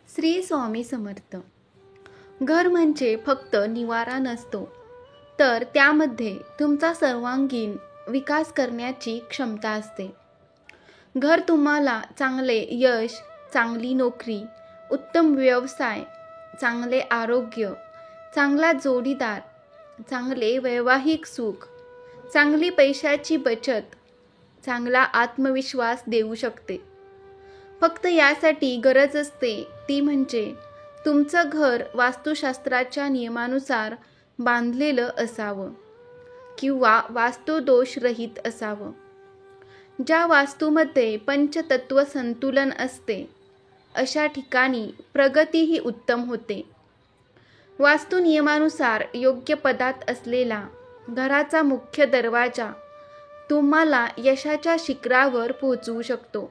श्री स्वामी समर्थ. घर म्हणजे फक्त निवारा नसतो, तर त्यामध्ये तुमचा सर्वांगीण विकास करण्याची क्षमता असते. घर तुम्हाला चांगले यश, चांगली नोकरी, उत्तम व्यवसाय, चांगले आरोग्य, चांगला जोडीदार, चांगले वैवाहिक सुख, चांगली पैशाची बचत, चांगला आत्मविश्वास देऊ शकते. फक्त यासाठी गरज असते ती म्हणजे तुमचं घर वास्तुशास्त्राच्या नियमानुसार बांधलेलं असावं किंवा वास्तुदोषरहित असावं. ज्या वास्तूमध्ये पंचतत्व संतुलन असते अशा ठिकाणी प्रगतीही उत्तम होते. वास्तू नियमानुसार योग्य पदात असलेला घराचा मुख्य दरवाजा तुम्हाला यशाच्या शिखरावर पोहोचवू शकतो.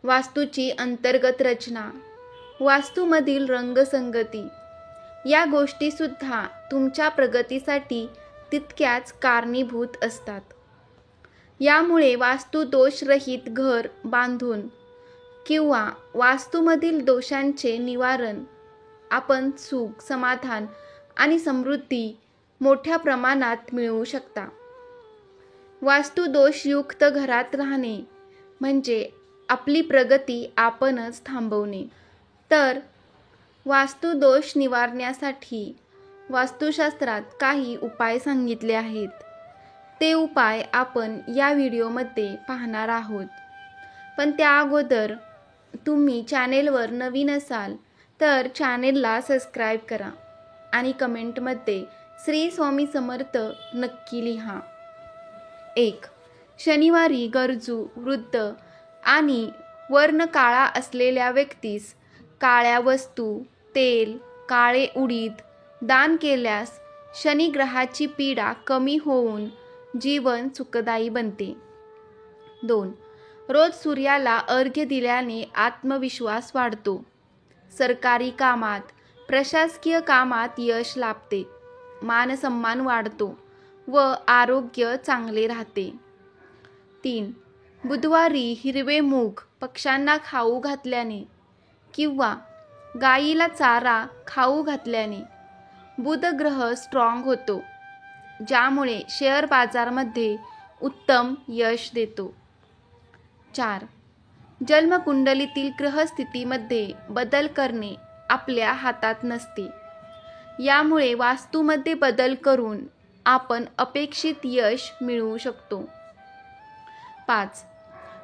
वास्तूची अंतर्गत रचना, वास्तूमधील रंगसंगती या गोष्टीसुद्धा तुमच्या प्रगतीसाठी तितक्याच कारणीभूत असतात. यामुळे वास्तुदोषरहित घर बांधून किंवा वास्तूमधील दोषांचे निवारण आपण सुख, समाधान आणि समृद्धी मोठ्या प्रमाणात मिळवू शकता. वास्तुदोषयुक्त घरात राहणे म्हणजे आपली प्रगती आपणच थांबवणे. तर वास्तुदोष निवारण्यासाठी वास्तुशास्त्रात काही उपाय सांगितले आहेत. ते उपाय आपण या व्हिडिओमध्ये पाहणार आहोत. पण त्या अगोदर तुम्ही चॅनेलवर नवीन असाल तर चॅनेलला सबस्क्राईब करा आणि कमेंटमध्ये श्री स्वामी समर्थ नक्की लिहा. 1. शनिवारी गरजू, वृद्ध आणि वर्ण काळा असलेल्या व्यक्तीस काळ्या वस्तू, तेल, काळे उडीद दान केल्यास शनी ग्रहाची पीडा कमी होऊन जीवन सुखदायी बनते. 2. रोज सूर्याला अर्घ्य दिल्याने आत्मविश्वास वाढतो. सरकारी कामात, प्रशासकीय कामात यश लाभते. मानसन्मान वाढतो व आरोग्य चांगले राहते. 3. बुधवारी हिरवे मूग पक्ष्यांना खाऊ घातल्याने किंवा गायीला चारा खाऊ घातल्याने बुध ग्रह स्ट्रॉंग होतो, ज्यामुळे शेअर बाजारामध्ये उत्तम यश देतो. 4. जन्मकुंडलीतील ग्रहस्थितीमध्ये बदल करणे आपल्या हातात नसते. यामुळे वास्तूमध्ये बदल करून आपण अपेक्षित यश मिळवू शकतो. 5.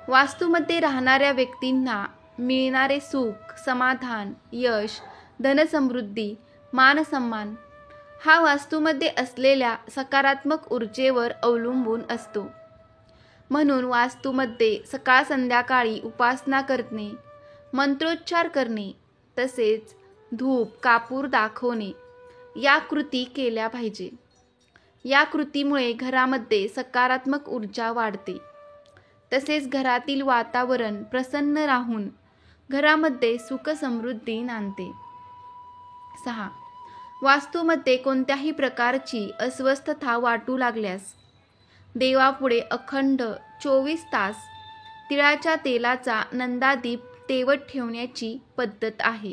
वास्तूमध्ये राहणाऱ्या व्यक्तींना मिळणारे सुख, समाधान, यश, धनसमृद्धी, मानसन्मान हा वास्तूमध्ये असलेल्या सकारात्मक ऊर्जेवर अवलंबून असतो. म्हणून वास्तूमध्ये सकाळ संध्याकाळी उपासना करणे, मंत्रोच्चार करणे तसेच धूप, कापूर दाखवणे या कृती केल्या पाहिजे. या कृतीमुळे घरामध्ये सकारात्मक ऊर्जा वाढते. तसेच घरातील वातावरण प्रसन्न राहून घरामध्ये सुख समृद्धी नांदते. 6. वास्तूमध्ये कोणत्याही प्रकारची अस्वस्थता वाटू लागल्यास देवापुढे अखंड 24 तास तिळाच्या तेलाचा नंदादीप तेवत ठेवण्याची पद्धत आहे.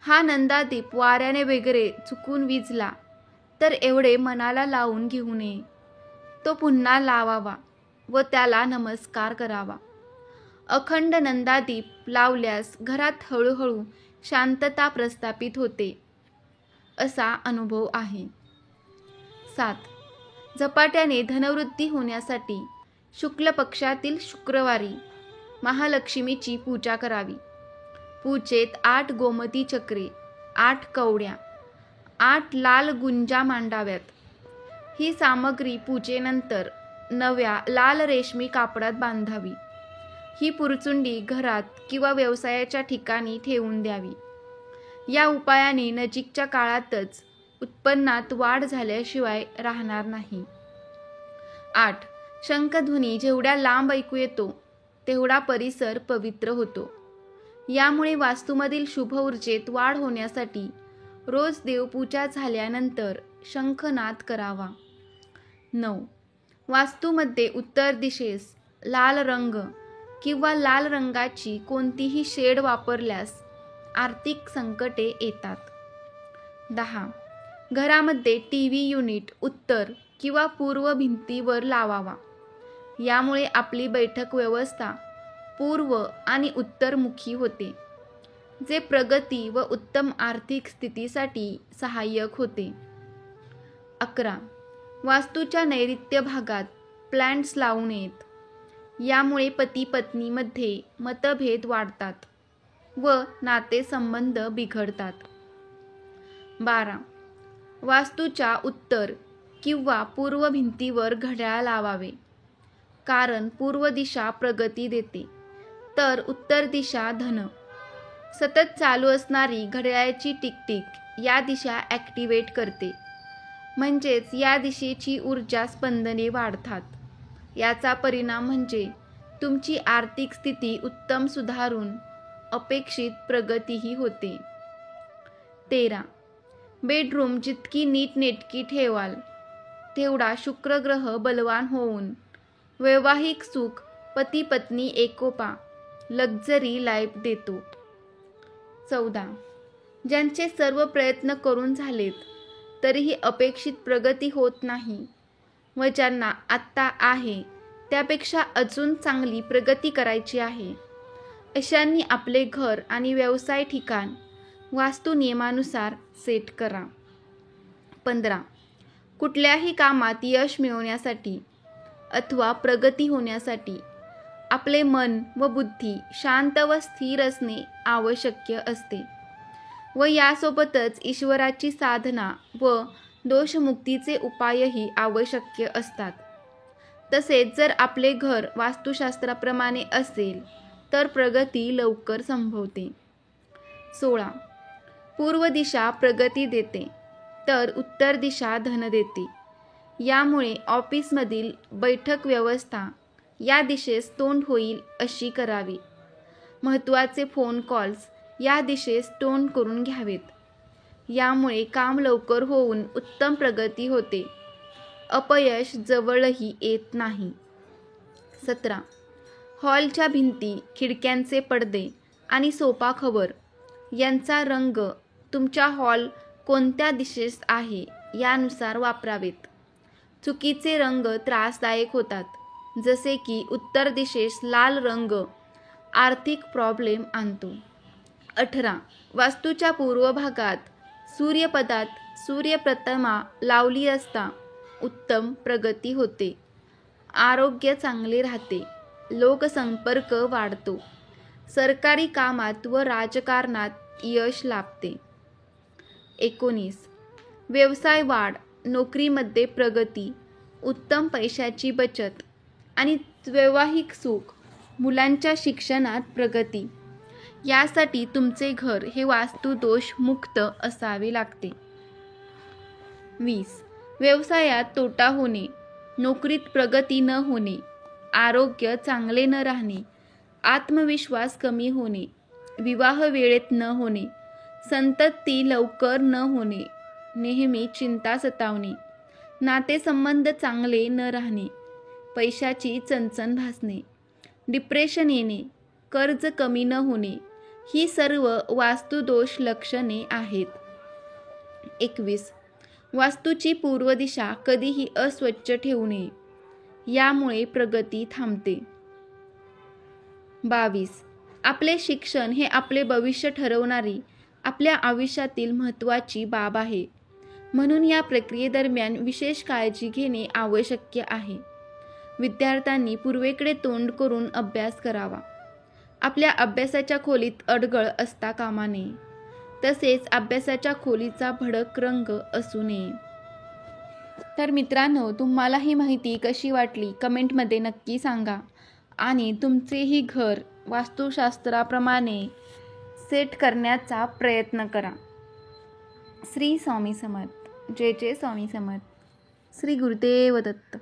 हा नंदादीप वाऱ्याने वगैरे चुकून विझला तर एवढे मनाला लावून घेऊ नये. तो पुन्हा लावावा व त्याला नमस्कार करावा. अखंड नंदादीप लावल्यास घरात हळूहळू शांतता प्रस्थापित होते असा अनुभव आहे. 7. झपाट्याने धनवृद्धी होण्यासाठी शुक्ल पक्षातील शुक्रवारी महालक्ष्मीची पूजा करावी. पूजेत 8 गोमती चक्रे, 8 कवड्या, 8 लाल गुंजा मांडाव्यात. ही सामग्री पूजेनंतर नव्या लाल रेशमी कापडात बांधावी. ही पुरचुंडी घरात किंवा व्यवसायाच्या ठिकाणी ठेवून द्यावी. या उपायाने नजीकच्या काळातच उत्पन्नात वाढ झाल्याशिवाय राहणार नाही. 8. शंखध्वनी जेवढ्या लांब ऐकू येतो तेवढा परिसर पवित्र होतो. यामुळे वास्तूमधील शुभ ऊर्जेत वाढ होण्यासाठी रोज देवपूजा झाल्यानंतर शंखनाद करावा. 9. वास्तूमध्ये उत्तर दिशेस लाल रंग किंवा लाल रंगाची कोणतीही शेड वापरल्यास आर्थिक संकटे येतात. 10. घरामध्ये टीव्ही युनिट उत्तर किंवा पूर्व भिंतीवर लावावा. यामुळे आपली बैठक व्यवस्था पूर्व आणि उत्तरमुखी होते, जे प्रगती व उत्तम आर्थिक स्थितीसाठी सहाय्यक होते. 11. वास्तूच्या नैऋत्य भागात प्लांट्स लावू नयेत. यामुळे पती पत्नीमध्ये मतभेद वाढतात व नातेसंबंध बिघडतात. 12. वास्तूच्या उत्तर किंवा पूर्व भिंतीवर घड्याळ लावावे, कारण पूर्व दिशा प्रगती देते, तर उत्तर दिशा धन. सतत चालू असणारी घड्याळाची टिकटिक या दिशा ॲक्टिवेट करते, म्हणजेच या दिशेची ऊर्जा स्पंदने वाढतात. याचा परिणाम म्हणजे तुमची आर्थिक स्थिती उत्तम सुधारून अपेक्षित प्रगतीही होते. 13. बेडरूम जितकी नीटनेटकी ठेवाल, तेवढा शुक्रग्रह बलवान होऊन वैवाहिक सुख, पती पत्नी एकोपा, लक्झरी लाईफ देतो. 14. ज्यांचे सर्व प्रयत्न करून झालेत तरीही अपेक्षित प्रगती होत नाही व ज्यांना आत्ता आहे त्यापेक्षा अजून चांगली प्रगती करायची आहे, अशांनी आपले घर आणि व्यवसाय ठिकाण वास्तू नियमानुसार सेट करा. 15. कुठल्याही कामात यश मिळवण्यासाठी अथवा प्रगती होण्यासाठी आपले मन व बुद्धी शांत व स्थिर असणे आवश्यक असते व यासोबतच ईश्वराची साधना व दोषमुक्तीचे उपायही आवश्यक असतात. तसेच जर आपले घर वास्तुशास्त्राप्रमाणे असेल तर प्रगती लवकर संभवते. 16. पूर्व दिशा प्रगती देते तर उत्तर दिशा धन देते. यामुळे ऑफिसमधील बैठक व्यवस्था या दिशेस तोंड होईल अशी करावी. महत्त्वाचे फोन कॉल्स या दिशेस तोंड करून घ्यावेत. यामुळे काम लवकर होऊन उत्तम प्रगती होते. अपयश जवळही येत नाही. 17. हॉलच्या भिंती, खिडक्यांचे पडदे आणि सोफा कव्हर यांचा रंग तुमच्या हॉल कोणत्या दिशेस आहे यानुसार वापरावेत. चुकीचे रंग त्रासदायक होतात, जसे की उत्तर दिशेस लाल रंग आर्थिक प्रॉब्लेम आणतो. 18. वास्तूच्या पूर्व भागात सूर्यपदात सूर्यप्रतिमा लावली असता उत्तम प्रगती होते, आरोग्य चांगले राहते, लोकसंपर्क वाढतो, सरकारी कामात व राजकारणात यश लाभते. 19. व्यवसाय वाढ, नोकरीमध्ये प्रगती, उत्तम पैशाची बचत आणि वैवाहिक सुख, मुलांच्या शिक्षणात प्रगती यासाठी तुमचे घर हे वास्तुदोष मुक्त असावे लागते. 20. व्यवसायात तोटा होणे, नोकरीत प्रगती न होणे, आरोग्य चांगले न राहणे, आत्मविश्वास कमी होणे, विवाह वेळेत न होणे, संतती लवकर न होणे, नेहमी चिंता सतावणे, नातेसंबंध चांगले न राहणे, पैशाची चणचण भासणे, डिप्रेशन येणे, कर्ज कमी न होणे ही सर्व वास्तुदोष लक्षणे आहेत. 21. वास्तूची पूर्व दिशा कधीही अस्वच्छ ठेवू नये, यामुळे प्रगती थांबते. 22. आपले शिक्षण हे आपले भविष्य ठरवणारी आपल्या आयुष्यातील महत्त्वाची बाब आहे, म्हणून या प्रक्रियेदरम्यान विशेष काळजी घेणे आवश्यक आहे. विद्यार्थ्यांनी पूर्वेकडे तोंड करून अभ्यास करावा. आपल्या अभ्यासाच्या खोलीत अडगळ असता कामा नये, तसेच अभ्यासाच्या खोलीचा भडक रंग असू नये. तर मित्रांनो, तुम्हाला ही माहिती कशी वाटली कमेंटमध्ये नक्की सांगा आणि तुमचेही घर वास्तुशास्त्राप्रमाणे सेट करण्याचा प्रयत्न करा. श्री स्वामी समर्थ. जय जय स्वामी समर्थ. श्री गुरुदेव दत्त.